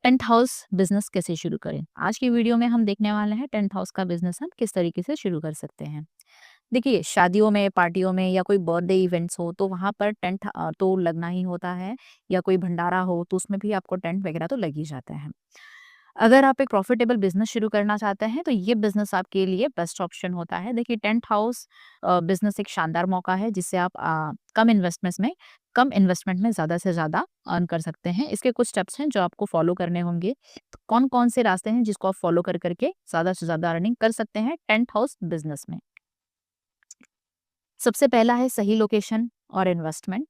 Tent house business कैसे शुरू करें? आज की वीडियो में हम देखने वाले हैं टेंट हाउस का बिजनेस हम किस तरीके से शुरू कर सकते हैं। देखिए, शादियों में, पार्टियों में या कोई बर्थडे इवेंट्स हो तो वहाँ पर टेंट तो लगना ही होता है, या कोई भंडारा हो तो उसमें भी आपको टेंट वगैरह तो लग ही जाते हैं। अगर आप एक प्रॉफिटेबल बिजनेस शुरू करना चाहते हैं तो ये बिजनेस आपके लिए बेस्ट ऑप्शन होता है। देखिए, टेंट हाउस बिजनेस एक शानदार मौका है जिससे आप कम इन्वेस्टमेंट में ज़्यादा से ज़्यादा अर्न कर सकते हैं। इसके कुछ स्टेप्स हैं जो आपको फॉलो करने होंगे। तो कौन-कौन से रास्ते हैं जिसको आप फॉलो कर करके ज़्यादा से ज़्यादा अर्निंग कर सकते हैं टेंट हाउस बिजनेस में? सबसे पहला है सही लोकेशन और इन्वेस्टमेंट।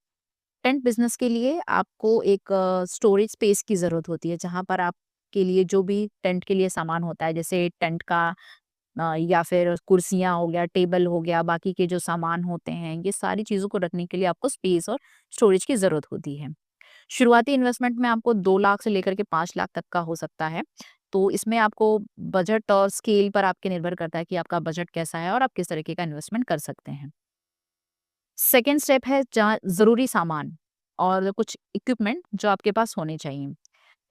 टेंट बिजनेस के लिए आपको एक स्टोरेज स्पेस की ज़रूरत होती है, जहाँ पर आपके लिए जो भी टेंट के लिए सामान होता है, जैसे टेंट का या फिर कुर्सियाँ हो गया, टेबल हो गया, बाकी के जो सामान होते हैं, ये सारी चीज़ों को रखने के लिए आपको स्पेस और स्टोरेज की ज़रूरत होती है। शुरुआती इन्वेस्टमेंट में आपको 2 लाख से लेकर के 5 लाख तक का हो सकता है। तो इसमें आपको बजट और स्केल पर आपके निर्भर करता है कि आपका बजट कैसा है और आप किस तरीके का इन्वेस्टमेंट कर सकते हैं। सेकंड स्टेप है जहाँ ज़रूरी सामान और कुछ इक्विपमेंट जो आपके पास होने चाहिए।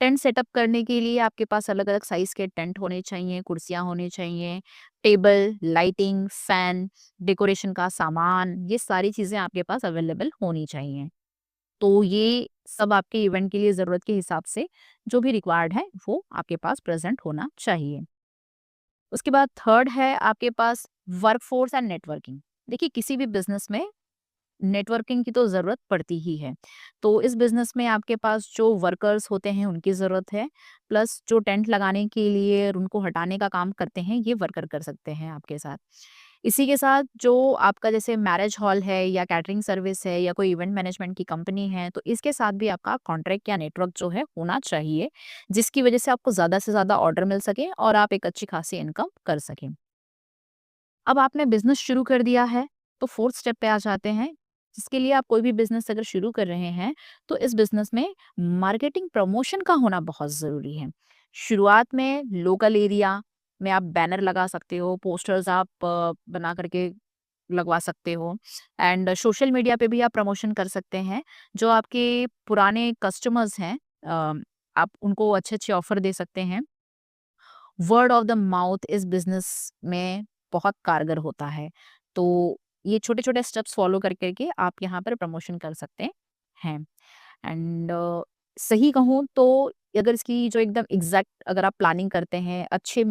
टेंट सेटअप करने के लिए आपके पास अलग-अलग साइज़ के टेंट होने चाहिए, कुर्सियाँ होनी चाहिए, टेबल, लाइटिंग, फैन, डेकोरेशन का सामान, ये सारी चीज़ें आपके पास अवेलेबल होनी चाहिए। तो ये सब आपके इवेंट के लिए ज़रूरत के हिसाब से जो भी रिक्वायर्ड है, वो आपके पास प्रेज़ेंट होना चाहिए। उसके बाद थर्ड है आपके पास वर्कफ़ोर्स एंड नेटवर्किंग। देखिए, किसी भी बिज़नेस में नेटवर्किंग की तो ज़रूरत पड़ती ही है। तो इस बिज़नेस में आपके पास जो वर्कर्स होते हैं उनकी ज़रूरत है, प्लस जो टेंट लगाने के लिए और उनको हटाने का काम करते हैं, ये वर्कर कर सकते हैं आपके साथ। इसी के साथ जो आपका जैसे मैरिज हॉल है या कैटरिंग सर्विस है या कोई इवेंट मैनेजमेंट की कंपनी है, तो इसके साथ भी आपका कॉन्ट्रैक्ट या नेटवर्क जो है होना चाहिए, जिसकी वज़ह से आपको ज़्यादा से ज़्यादा ऑर्डर मिल सके और आप एक अच्छी खासी इनकम कर सकें। अब आपने बिज़नेस शुरू कर दिया है, तो 4th स्टेप पे आ जाते हैं, जिसके लिए आप कोई भी बिज़नेस अगर शुरू कर रहे हैं, तो इस बिज़नेस में मार्केटिंग प्रमोशन का होना बहुत ज़रूरी है। शुरुआत में लोकल एरिया में आप बैनर लगा सकते हो, पोस्टर्स आप बना करके लगवा सकते हो, एंड सोशल मीडिया पे भी आप प्रमोशन कर सकते हैं। जो आपके पुराने कस्टमर्स हैं, अ, आप उनको अच्छे-अच्छे ऑफ़र दे सकते हैं। वर्ड ऑफ द माउथ इस बिजनेस में बहुत कारगर होता है। तो ये छोटे-छोटे स्टेप्स फॉलो कर कर के आप यहाँ पर प्रमोशन कर सकते हैं। एंड सही कहूँ तो अगर इसकी जो एकदम एग्ज़ैक्ट अगर आप प्लानिंग करते हैं, अच्छे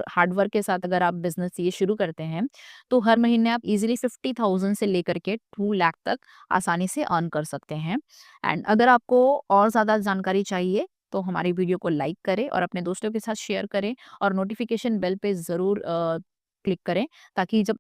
हार्ड वर्क के साथ अगर आप बिज़नेस ये शुरू करते हैं, तो हर महीने आप ईज़िली 50,000 से लेकर के 2 लाख तक आसानी से अर्न कर सकते हैं। एंड अगर आपको और ज़्यादा जानकारी चाहिए, तो हमारी वीडियो को लाइक करें और अपने दोस्तों के साथ शेयर करें और नोटिफ़िकेशन बेल पे ज़रूर क्लिक करें, ताकि जब